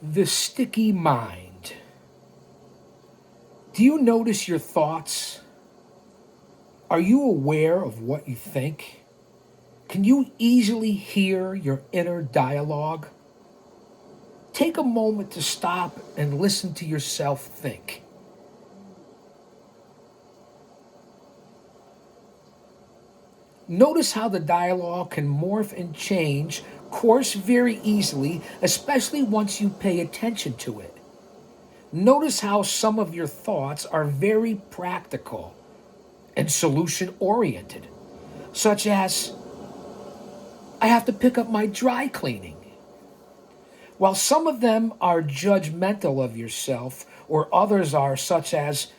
The sticky mind. Do you notice your thoughts? Are you aware of what you think? Can you easily hear your inner dialogue? Take a moment to stop and listen to yourself think. Notice how the dialogue can morph and change course very easily, especially once you pay attention to it. Notice how some of your thoughts are very practical and solution oriented, such as, I have to pick up my dry cleaning. While some of them are judgmental of yourself, or others are such as,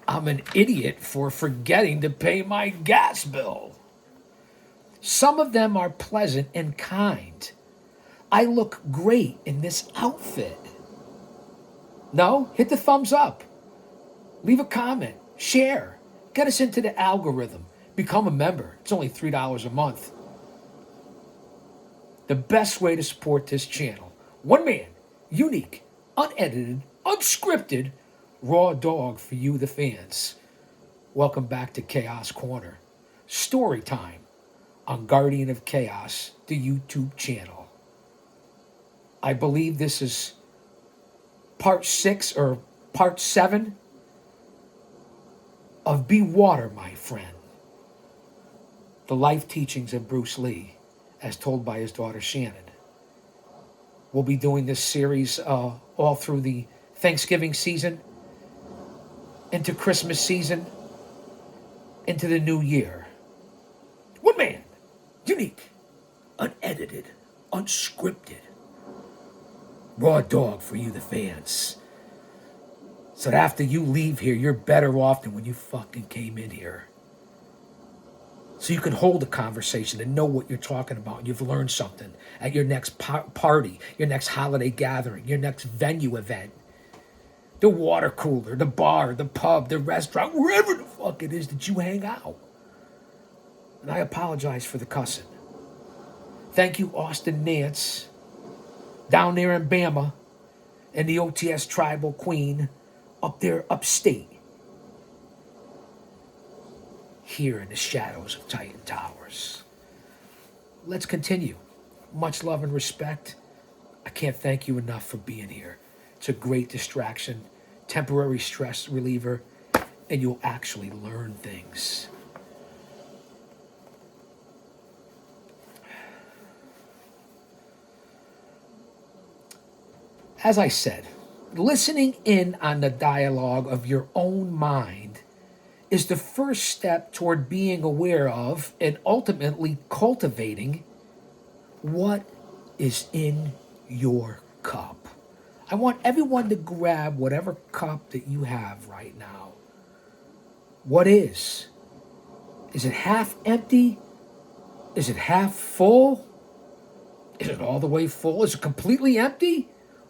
I'm an idiot for forgetting to pay my gas bill. Some of them are pleasant and kind. I look great in this outfit. No? Hit the thumbs up. Leave a comment. Share. Get us into the algorithm. Become a member. It's only $3 a month. The best way to support this channel. One man, unique, unedited, unscripted, raw dog for you, the fans. Welcome back to Chaos Corner. Story time on Guardian of Chaos, the YouTube channel. I believe this is part 6 or part 7 of Be Water, My Friend. The life teachings of Bruce Lee, as told by his daughter Shannon. We'll be doing this series all through the Thanksgiving season, into Christmas season, into the new year. One man, unique, unedited, unscripted, raw dog for you, the fans. So that after you leave here, you're better off than when you fucking came in here. So you can hold a conversation and know what you're talking about. And you've learned something at your next party, your next holiday gathering, your next venue event. The water cooler, the bar, the pub, the restaurant, wherever the fuck it is that you hang out. And I apologize for the cussing. Thank you, Austin Nance, down there in Bama, and the OTS Tribal Queen up there upstate. Here in the shadows of Titan Towers. Let's continue. Much love and respect. I can't thank you enough for being here. It's a great distraction, temporary stress reliever, and you'll actually learn things. As I said, listening in on the dialogue of your own mind is the first step toward being aware of and ultimately cultivating what is in your cup. I want everyone to grab whatever cup that you have right now. What is? Is it half empty? Is it half full? Is it all the way full? Is it completely empty?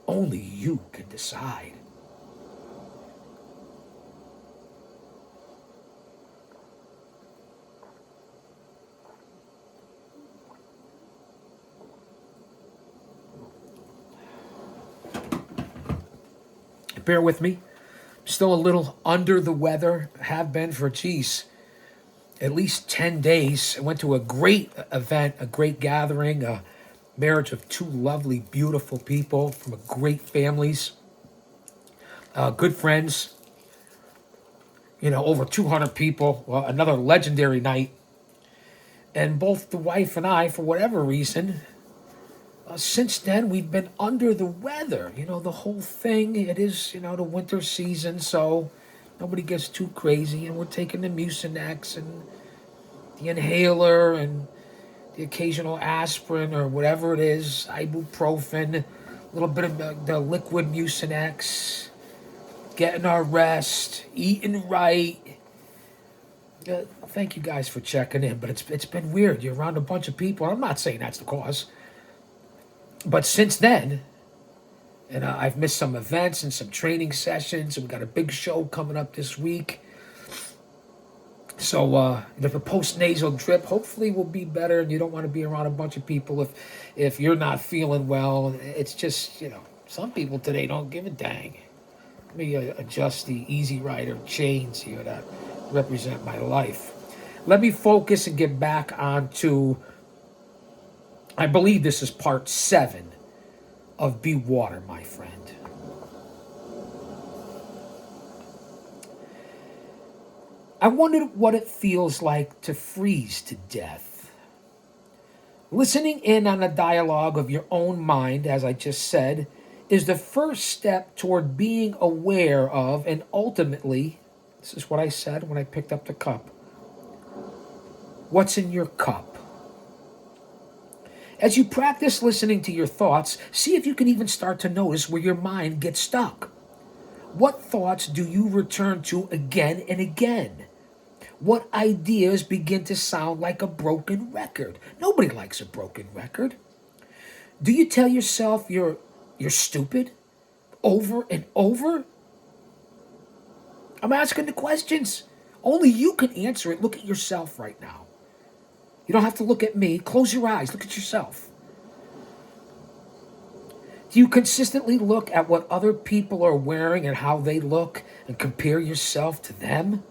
Only you can decide. Bear with me. Still a little under the weather. Have been for, at least 10 days. I went to a great event, a great gathering, a marriage of two lovely, beautiful people from great families, good friends. Over 200 people. Well, another legendary night. And both the wife and I, for whatever reason, since then, we've been under the weather. The whole thing, it is, the winter season, so nobody gets too crazy. And we're taking the Mucinex and the inhaler and the occasional aspirin or whatever it is, ibuprofen, a little bit of the liquid Mucinex, getting our rest, eating right. Thank you guys for checking in, but it's been weird. You're around a bunch of people. I'm not saying that's the cause. But since then, and I've missed some events and some training sessions, and we got a big show coming up this week. So the post-nasal drip hopefully will be better, and you don't want to be around a bunch of people if you're not feeling well. It's just, Some people today don't give a dang. Let me adjust the Easy Rider chains here that represent my life. Let me focus and get back onto, I believe this is part 7 of Be Water, my friend. I wondered what it feels like to freeze to death. Listening in on a dialogue of your own mind, as I just said, is the first step toward being aware of, and ultimately, this is what I said when I picked up the cup, what's in your cup. As you practice listening to your thoughts, see if you can even start to notice where your mind gets stuck. What thoughts do you return to again and again? What ideas begin to sound like a broken record? Nobody likes a broken record. Do you tell yourself you're stupid over and over? I'm asking the questions. Only you can answer it. Look at yourself right now. You don't have to look at me. Close your eyes. Look at yourself. Do you consistently look at what other people are wearing and how they look and compare yourself to them?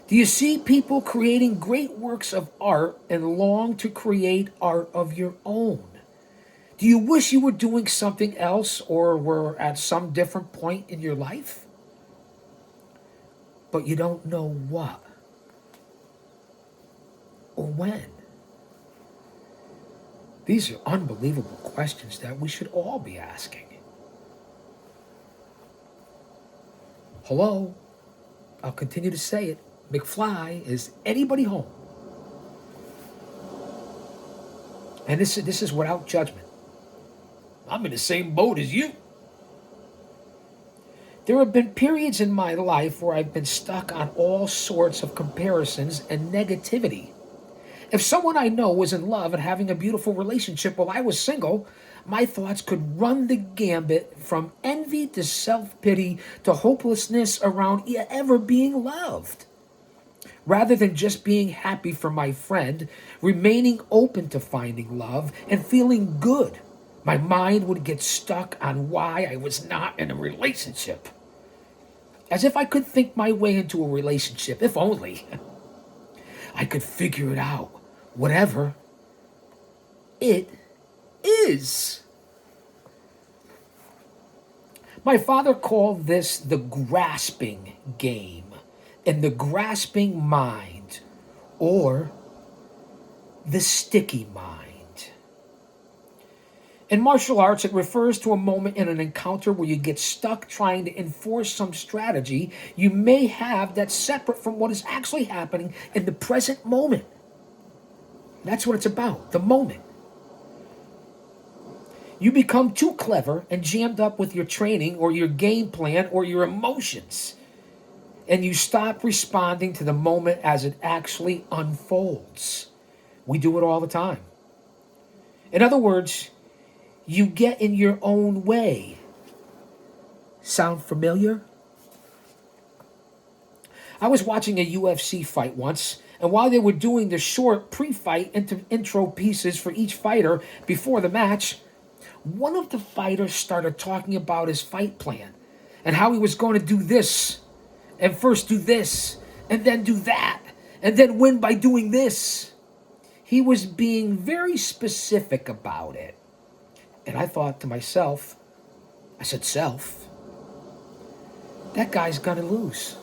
Do you see people creating great works of art and long to create art of your own? Do you wish you were doing something else or were at some different point in your life? But you don't know what or when? These are unbelievable questions that we should all be asking. Hello? I'll continue to say it. McFly, is anybody home? And this is without judgment. I'm in the same boat as you. There have been periods in my life where I've been stuck on all sorts of comparisons and negativity. If someone I know was in love and having a beautiful relationship while I was single, my thoughts could run the gambit from envy to self-pity to hopelessness around ever being loved. Rather than just being happy for my friend, remaining open to finding love and feeling good, my mind would get stuck on why I was not in a relationship. As if I could think my way into a relationship, if only I could figure it out, whatever it is. My father called this the grasping game and the grasping mind, or the sticky mind. In martial arts, it refers to a moment in an encounter where you get stuck trying to enforce some strategy you may have that's separate from what is actually happening in the present moment. That's what it's about, the moment. You become too clever and jammed up with your training or your game plan or your emotions, and you stop responding to the moment as it actually unfolds. We do it all the time. In other words, you get in your own way. Sound familiar? I was watching a UFC fight once, and while they were doing the short pre-fight intro pieces for each fighter before the match, one of the fighters started talking about his fight plan and how he was going to do this, and first do this, and then do that, and then win by doing this. He was being very specific about it. And I thought to myself, I said, self, that guy's going to lose.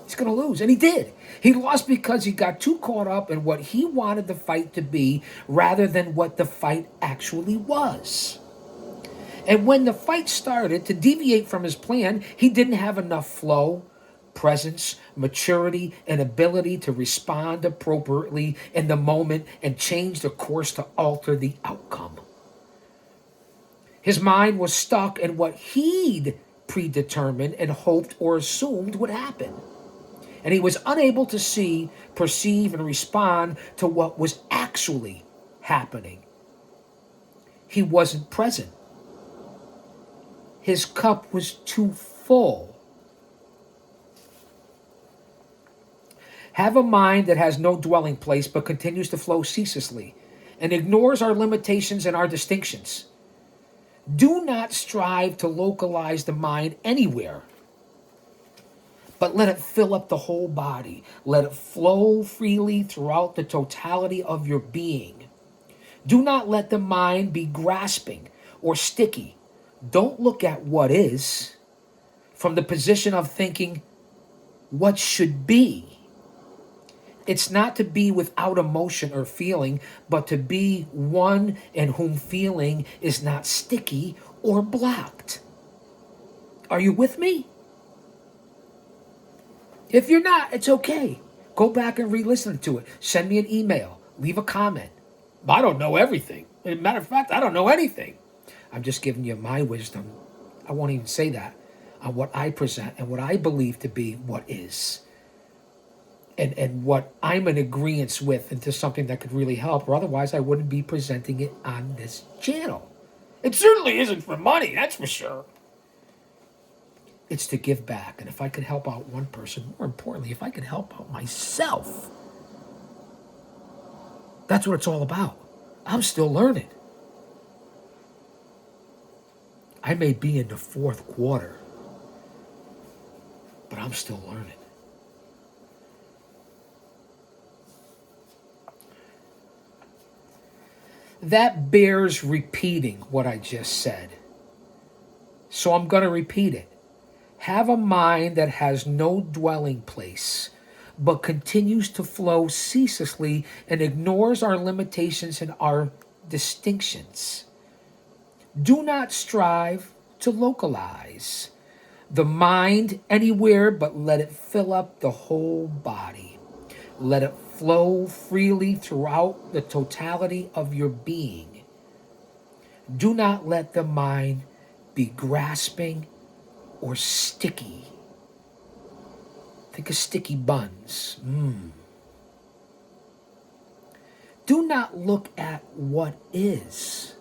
He's going to lose. And he did. He lost because he got too caught up in what he wanted the fight to be rather than what the fight actually was. And when the fight started to deviate from his plan, he didn't have enough flow, presence, maturity, and ability to respond appropriately in the moment and change the course to alter the outcome. His mind was stuck in what he'd predetermined and hoped or assumed would happen. And he was unable to see, perceive, and respond to what was actually happening. He wasn't present. His cup was too full. Have a mind that has no dwelling place but continues to flow ceaselessly. and ignores our limitations and our distinctions. Do not strive to localize the mind anywhere, but let it fill up the whole body. Let it flow freely throughout the totality of your being. Do not let the mind be grasping or sticky. Don't look at what is from the position of thinking what should be. It's not to be without emotion or feeling, but to be one in whom feeling is not sticky or blocked. Are you with me? If you're not, it's okay. Go back and re-listen to it. Send me an email. Leave a comment. I don't know everything. As a matter of fact, I don't know anything. I'm just giving you my wisdom. I won't even say that on what I present and what I believe to be what is. And what I'm in agreement with into something that could really help, or otherwise I wouldn't be presenting it on this channel. It certainly isn't for money, that's for sure. It's to give back. And if I could help out one person, more importantly, if I could help out myself, that's what it's all about. I'm still learning. I may be in the fourth quarter, but I'm still learning. That bears repeating what I just said. So I'm going to repeat it. Have a mind that has no dwelling place, but continues to flow ceaselessly and ignores our limitations and our distinctions. Do not strive to localize the mind anywhere, but let it fill up the whole body. Let it flow freely throughout the totality of your being. Do not let the mind be grasping or sticky. Think of sticky buns. Do not look at what is.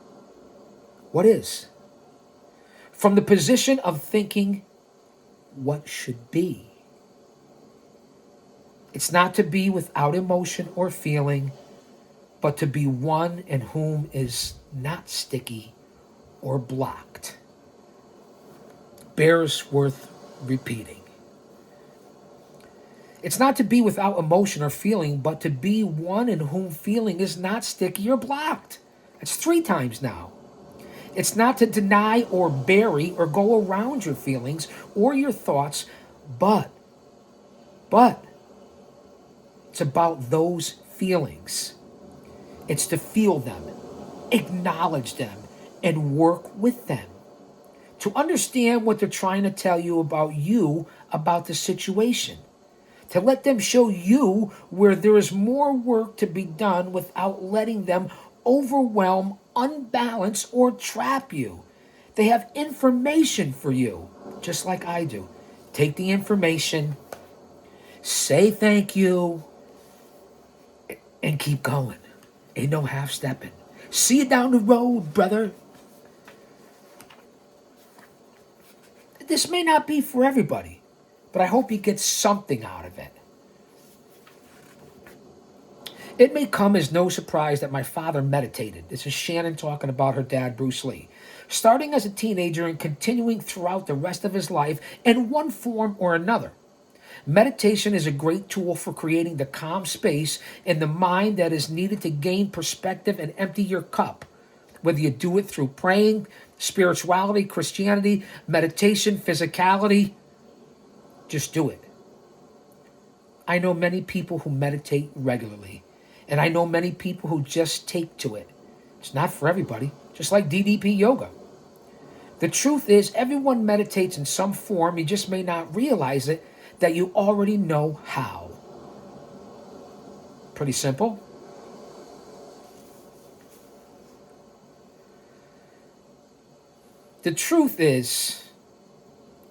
What is? From the position of thinking what should be. It's not to be without emotion or feeling, but to be one in whom is not sticky or blocked. Bears worth repeating. It's not to be without emotion or feeling, but to be one in whom feeling is not sticky or blocked. It's 3 times now. It's not to deny or bury or go around your feelings or your thoughts, but it's about those feelings. It's to feel them, acknowledge them, and work with them. To understand what they're trying to tell you about the situation. To let them show you where there is more work to be done without letting them overwhelm, unbalance, or trap you. They have information for you, just like I do. Take the information, say thank you, and keep going. Ain't no half-stepping. See you down the road, brother. This may not be for everybody, but I hope you get something out of it. It may come as no surprise that my father meditated. This is Shannon talking about her dad, Bruce Lee. Starting as a teenager and continuing throughout the rest of his life in one form or another. Meditation is a great tool for creating the calm space in the mind that is needed to gain perspective and empty your cup. Whether you do it through praying, spirituality, Christianity, meditation, physicality, just do it. I know many people who meditate regularly, and I know many people who just take to it. It's not for everybody, just like DDP yoga. The truth is, everyone meditates in some form. You just may not realize it, that you already know how. Pretty simple. The truth is,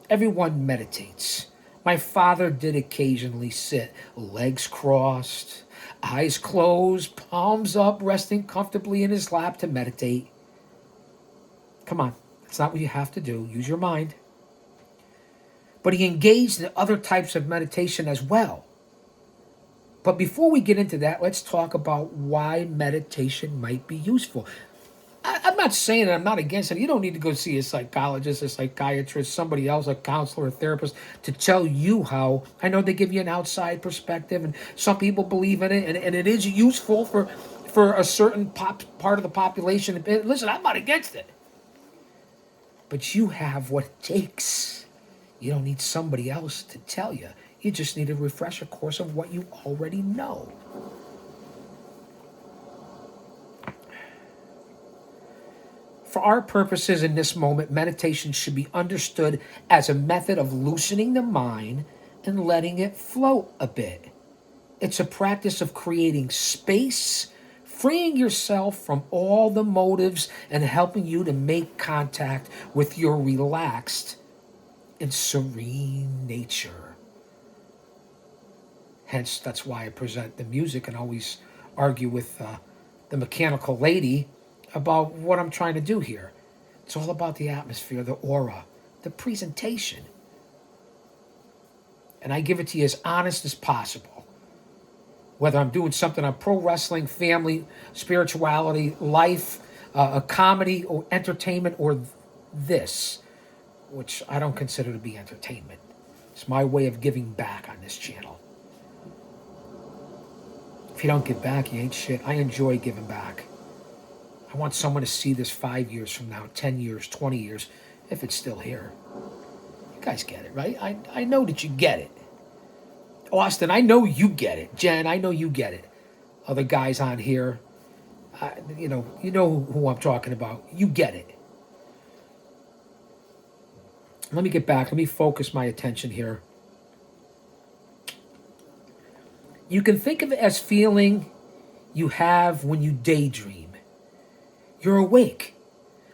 everyone meditates. My father did occasionally sit, legs crossed, eyes closed, palms up, resting comfortably in his lap to meditate. Come on, that's not what you have to do. Use your mind. But he engaged in other types of meditation as well. But before we get into that, let's talk about why meditation might be useful. I'm not saying that I'm not against it. You don't need to go see a psychologist, a psychiatrist, somebody else, a counselor, a therapist to tell you how. I know they give you an outside perspective, and some people believe in it, and it is useful for a certain part of the population. Listen, I'm not against it. But you have what it takes. You don't need somebody else to tell you. You just need a refresher course of what you already know. For our purposes in this moment, meditation should be understood as a method of loosening the mind and letting it float a bit. It's a practice of creating space, freeing yourself from all the motives, and helping you to make contact with your relaxed and serene nature. Hence, that's why I present the music and always argue with the mechanical lady about what I'm trying to do here. It's all about the atmosphere, the aura, the presentation. And I give it to you as honest as possible. Whether I'm doing something on pro wrestling, family, spirituality, life, a comedy or entertainment, or this, which I don't consider to be entertainment. It's my way of giving back on this channel. If you don't give back, you ain't shit. I enjoy giving back. I want someone to see this 5 years from now, 10 years, 20 years, if it's still here. You guys get it, right? I know that you get it. Austin, I know you get it. Jen, I know you get it. Other guys on here, you know who I'm talking about. You get it. Let me get back. Let me focus my attention here. You can think of it as feeling you have when you daydream. You're awake,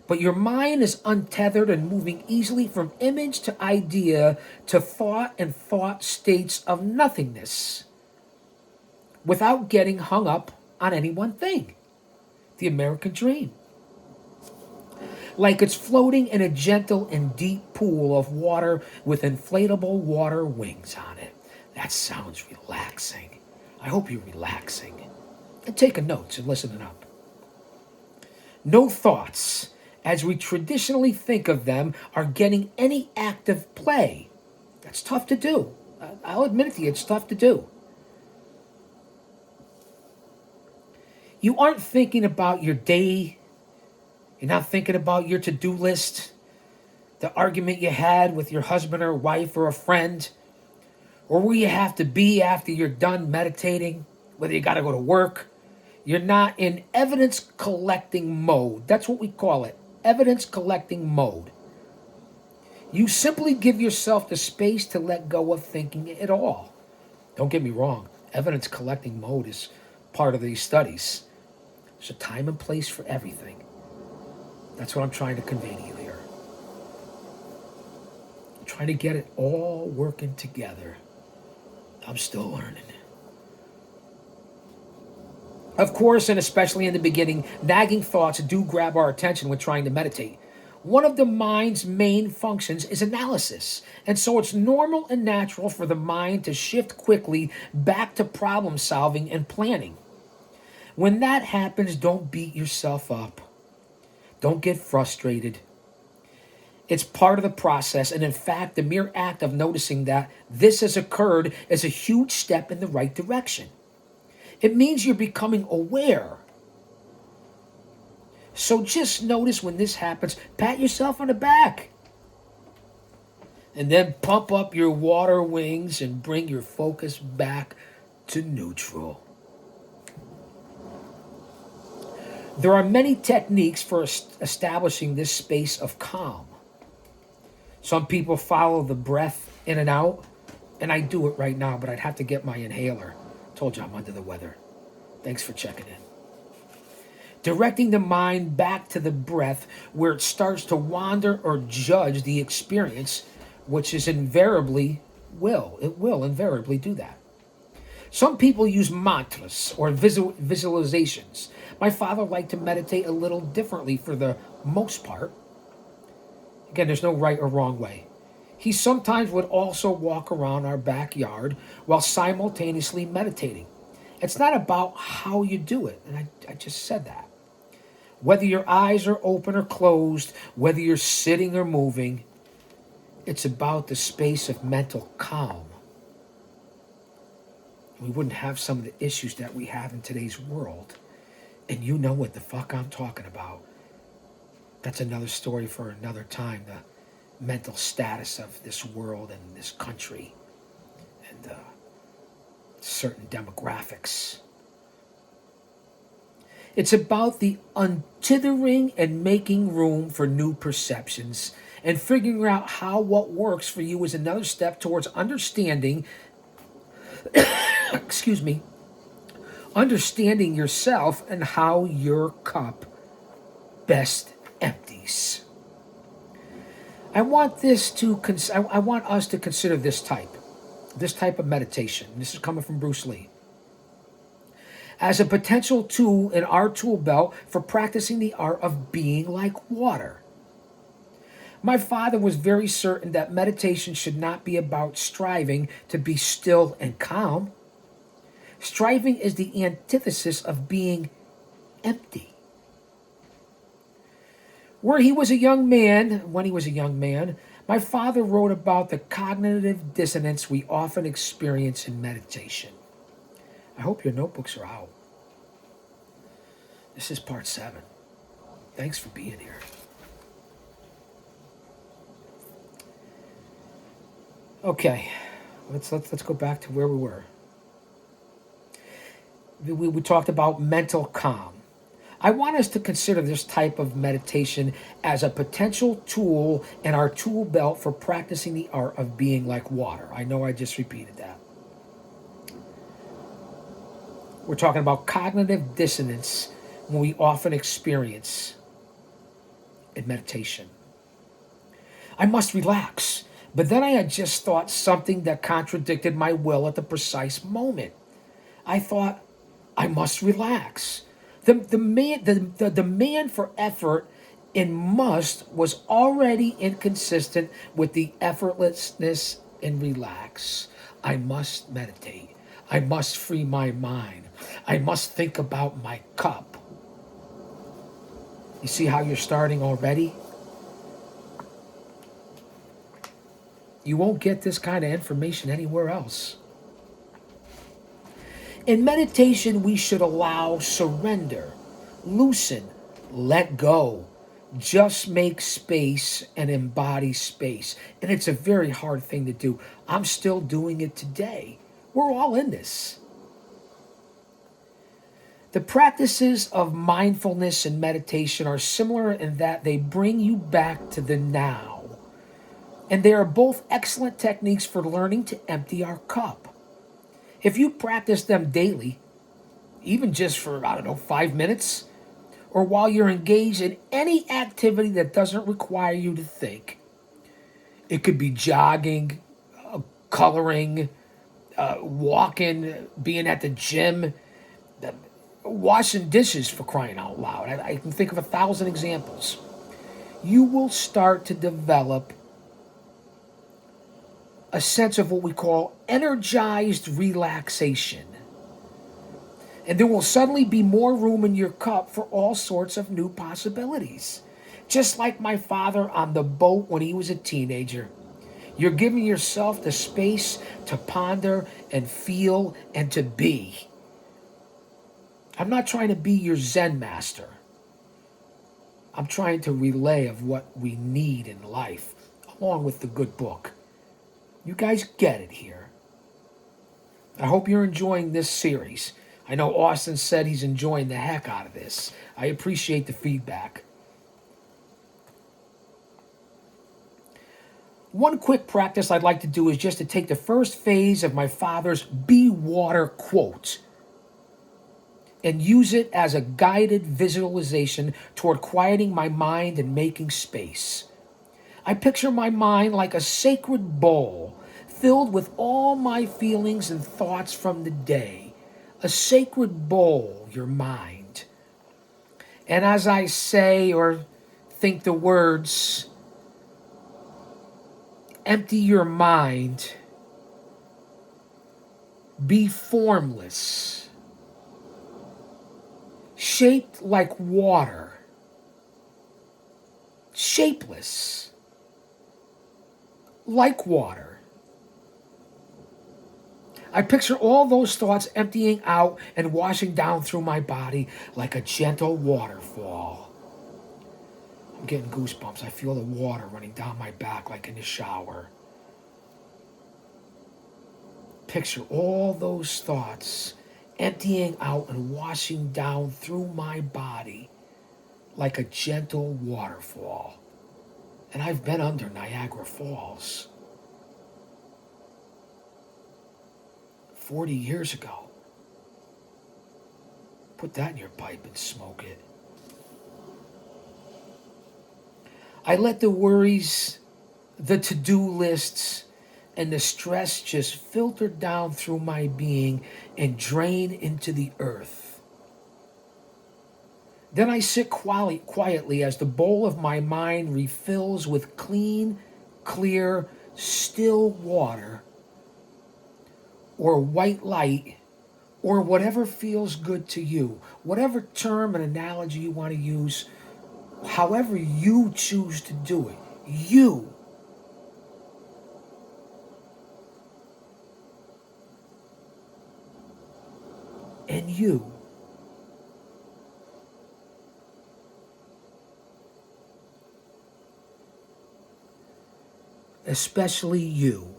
but your mind is untethered and moving easily from image to idea to thought and thought states of nothingness without getting hung up on any one thing. The American dream. Like it's floating in a gentle and deep pool of water with inflatable water wings on it. That sounds relaxing. I hope you're relaxing. And taking notes and listening up. No thoughts, as we traditionally think of them, are getting any active play. That's tough to do. I'll admit it to you, it's tough to do. You aren't thinking about your day. You're not thinking about your to-do list, the argument you had with your husband or wife or a friend, or where you have to be after you're done meditating, whether you got to go to work. You're not in evidence collecting mode. That's what we call it, evidence collecting mode. You simply give yourself the space to let go of thinking at all. Don't get me wrong, evidence collecting mode is part of these studies. There's a time and place for everything. That's what I'm trying to convey to you here. I'm trying to get it all working together. I'm still learning. Of course, and especially in the beginning, nagging thoughts do grab our attention when trying to meditate. One of the mind's main functions is analysis, and so it's normal and natural for the mind to shift quickly back to problem solving and planning. When that happens, don't beat yourself up. Don't get frustrated. It's part of the process, and in fact, the mere act of noticing that this has occurred is a huge step in the right direction. It means you're becoming aware. So just notice when this happens, pat yourself on the back. And then pump up your water wings and bring your focus back to neutral. There are many techniques for establishing this space of calm. Some people follow the breath in and out, and I do it right now, but I'd have to get my inhaler. Told you I'm under the weather. Thanks for checking in. Directing the mind back to the breath where it starts to wander or judge the experience, which is invariably it will invariably do that. Some people use mantras or visualizations. My father liked to meditate a little differently for the most part. Again, there's no right or wrong way. He sometimes would also walk around our backyard while simultaneously meditating. It's not about how you do it. And I just said that. Whether your eyes are open or closed, whether you're sitting or moving, it's about the space of mental calm. We wouldn't have some of the issues that we have in today's world. And you know what the fuck I'm talking about. That's another story for another time. The mental status of this world and this country and certain demographics. It's about the untethering and making room for new perceptions, and figuring out how what works for you is another step towards understanding, excuse me, understanding yourself and how your cup best empties. I want us to consider this type of meditation. This is coming from Bruce Lee, as a potential tool in our tool belt for practicing the art of being like water. My father was very certain that meditation should not be about striving to be still and calm. Striving is the antithesis of being empty. When he was a young man, my father wrote about the cognitive dissonance we often experience in meditation. I hope your notebooks are out. This is part 7. Thanks for being here. Okay, let's go back to where we were. We talked about mental calm. I want us to consider this type of meditation as a potential tool in our tool belt for practicing the art of being like water. I know I just repeated that. We're talking about cognitive dissonance when we often experience in meditation. I must relax, but then I had just thought something that contradicted my will at the precise moment. I thought, I must relax. The demand for effort in must was already inconsistent with the effortlessness in relax. I must meditate. I must free my mind. I must think about my cup. You see how you're starting already? You won't get this kind of information anywhere else. In meditation, we should allow surrender, loosen, let go, just make space and embody space. And it's a very hard thing to do. I'm still doing it today. We're all in this. The practices of mindfulness and meditation are similar in that they bring you back to the now. And they are both excellent techniques for learning to empty our cup. If you practice them daily, even just for, 5 minutes, or while you're engaged in any activity that doesn't require you to think, it could be jogging, coloring, walking, being at the gym, washing dishes, for crying out loud. I can think of 1,000 examples. You will start to develop a sense of what we call energized relaxation. And there will suddenly be more room in your cup for all sorts of new possibilities. Just like my father on the boat when he was a teenager. You're giving yourself the space to ponder and feel and to be. I'm not trying to be your Zen master. I'm trying to relay of what we need in life, along with the good book. You guys get it here. I hope you're enjoying this series. I know Austin said he's enjoying the heck out of this. I appreciate the feedback. One quick practice I'd like to do is just to take the first phase of my father's Be Water quote and use it as a guided visualization toward quieting my mind and making space. I picture my mind like a sacred bowl filled with all my feelings and thoughts from the day. A sacred bowl, your mind. And as I say or think the words, empty your mind, be formless, shaped like water, shapeless, like water. I picture all those thoughts emptying out and washing down through my body like a gentle waterfall. I'm getting goosebumps. I feel the water running down my back like in the shower. Picture all those thoughts emptying out and washing down through my body like a gentle waterfall. And I've been under Niagara Falls 40 years ago. Put that in your pipe and smoke it. I let the worries, the to-do lists, and the stress just filter down through my being and drain into the earth. Then I sit quietly as the bowl of my mind refills with clean, clear, still water, or white light, or whatever feels good to you. Whatever term and analogy you want to use, however you choose to do it. You. And you. Especially you.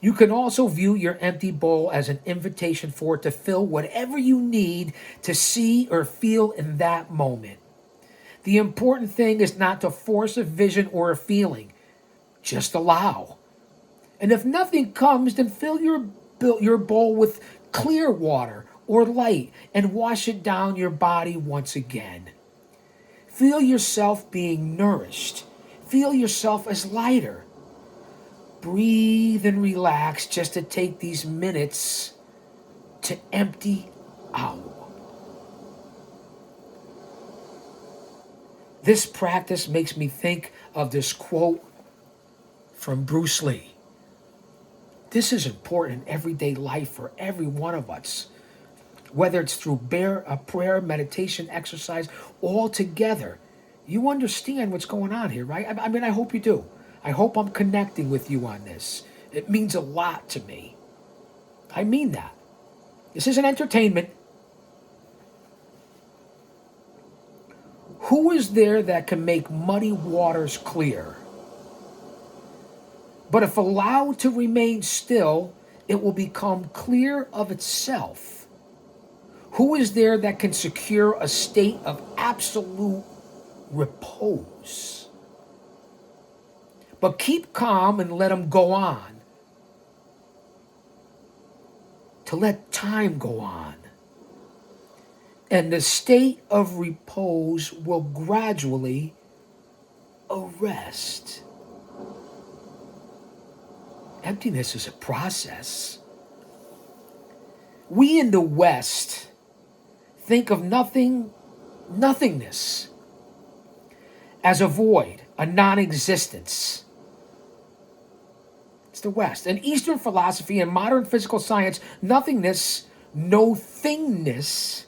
You can also view your empty bowl as an invitation for it to fill whatever you need to see or feel in that moment. The important thing is not to force a vision or a feeling. Just allow. And if nothing comes, then fill your bowl with clear water or light and wash it down your body once again. Feel yourself being nourished. Feel yourself as lighter. Breathe and relax just to take these minutes to empty out. This practice makes me think of this quote from Bruce Lee. This is important in everyday life for every one of us, whether it's through a prayer, meditation, exercise, all together. You understand what's going on here, right? I mean, I hope you do. I hope I'm connecting with you on this. It means a lot to me. I mean that. This isn't entertainment. Who is there that can make muddy waters clear? But if allowed to remain still, it will become clear of itself. Who is there that can secure a state of absolute repose? But keep calm and let them go on. To let time go on. And the state of repose will gradually arrest. Emptiness is a process. We in the West think of nothingness as a void, a non-existence. It's the West. In Eastern philosophy and modern physical science, nothingness, no thingness,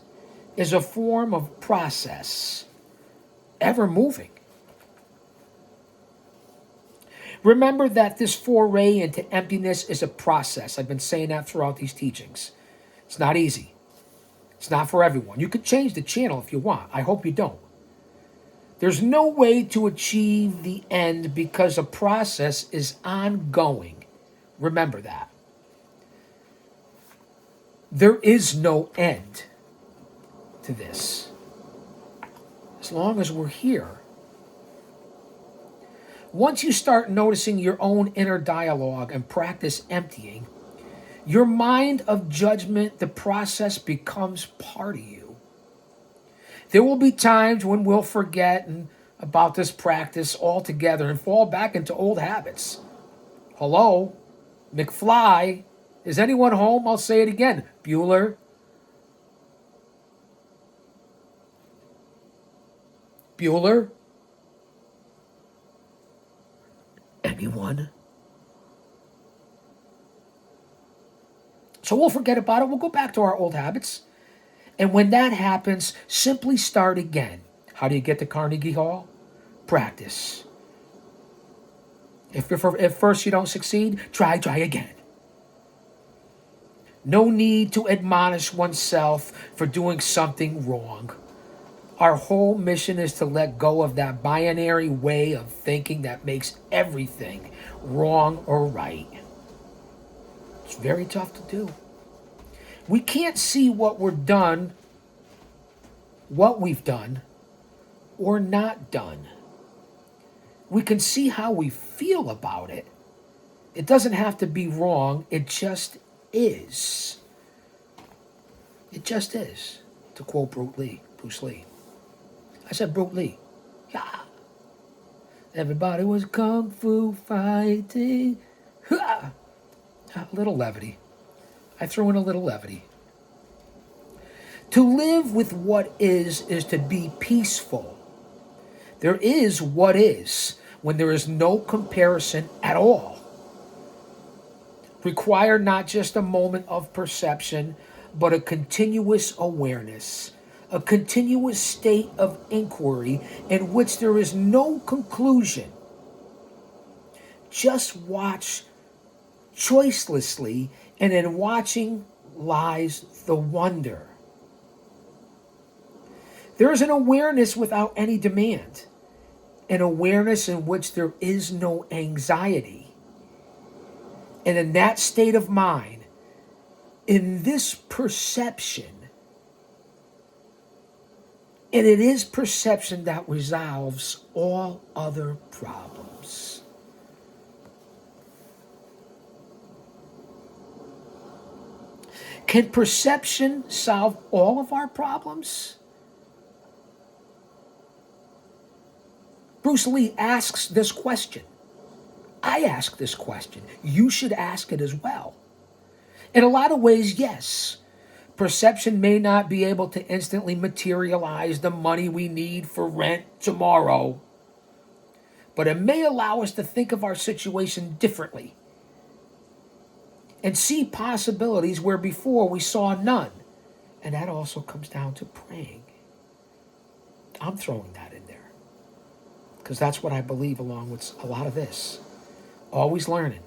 is a form of process, ever moving. Remember that this foray into emptiness is a process. I've been saying that throughout these teachings. It's not easy. It's not for everyone. You could change the channel if you want. I hope you don't. There's no way to achieve the end because a process is ongoing. Remember that. There is no end to this. As long as we're here. Once you start noticing your own inner dialogue and practice emptying, your mind of judgment, the process becomes part of you. There will be times when we'll forget about this practice altogether and fall back into old habits. Hello? McFly? Is anyone home? I'll say it again. Bueller? Bueller? done. So we'll forget about it. We'll go back to our old habits. And when that happens, simply start again. How do you get to Carnegie Hall? Practice. If first you don't succeed, try again. No need to admonish oneself for doing something wrong. Our whole mission is to let go of that binary way of thinking that makes everything wrong or right. It's very tough to do. We can't see what we've done, or not done. We can see how we feel about it. It doesn't have to be wrong. It just is. It just is, to quote Bruce Lee. I said Bruce Lee. Yeah. Everybody was kung fu fighting. Ha! A little levity. I threw in a little levity. To live with what is to be peaceful. There is what is when there is no comparison at all. Require not just a moment of perception, but a continuous awareness, a continuous state of inquiry in which there is no conclusion. Just watch choicelessly, and in watching lies the wonder. There is an awareness without any demand, an awareness in which there is no anxiety. And in that state of mind, in this perception, and it is perception that resolves all other problems. Can perception solve all of our problems? Bruce Lee asks this question. I ask this question. You should ask it as well. In a lot of ways, yes. Perception may not be able to instantly materialize the money we need for rent tomorrow, but it may allow us to think of our situation differently and see possibilities where before we saw none. And that also comes down to praying. I'm throwing that in there because that's what I believe along with a lot of this. Always learning.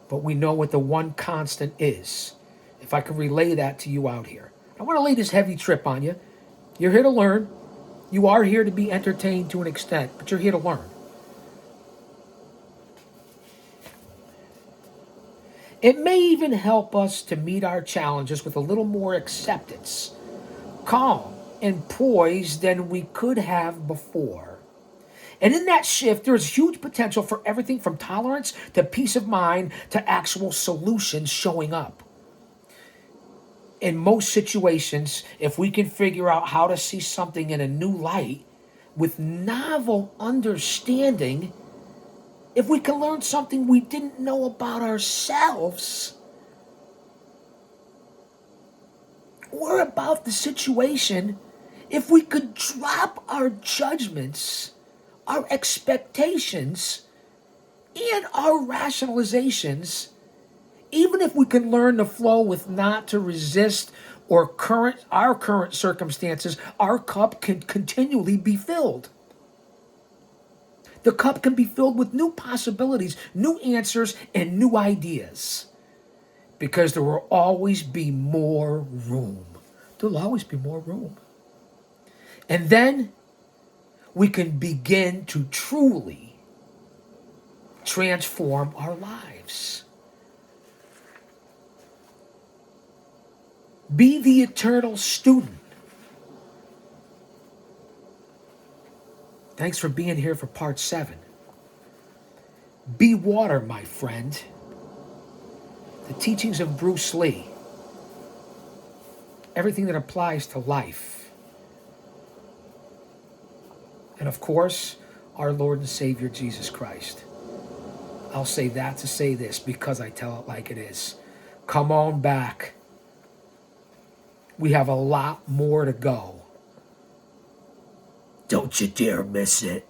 But we know what the one constant is. If I could relay that to you out here. I want to lay this heavy trip on you. You're here to learn. You are here to be entertained to an extent, but you're here to learn. It may even help us to meet our challenges with a little more acceptance, calm, and poise than we could have before. And in that shift, there's huge potential for everything from tolerance to peace of mind to actual solutions showing up. In most situations, if we can figure out how to see something in a new light with novel understanding, if we can learn something we didn't know about ourselves or about the situation, if we could drop our judgments, our expectations, and our rationalizations, even if we can learn to flow with not to resist our current circumstances, our cup can continually be filled. The cup can be filled with new possibilities, new answers, and new ideas. Because there will always be more room. There will always be more room. And then we can begin to truly transform our lives. Be the eternal student. Thanks for being here for part 7. Be water, my friend. The teachings of Bruce Lee. Everything that applies to life. And of course, our Lord and Savior, Jesus Christ. I'll say that to say this because I tell it like it is. Come on back. We have a lot more to go. Don't you dare miss it.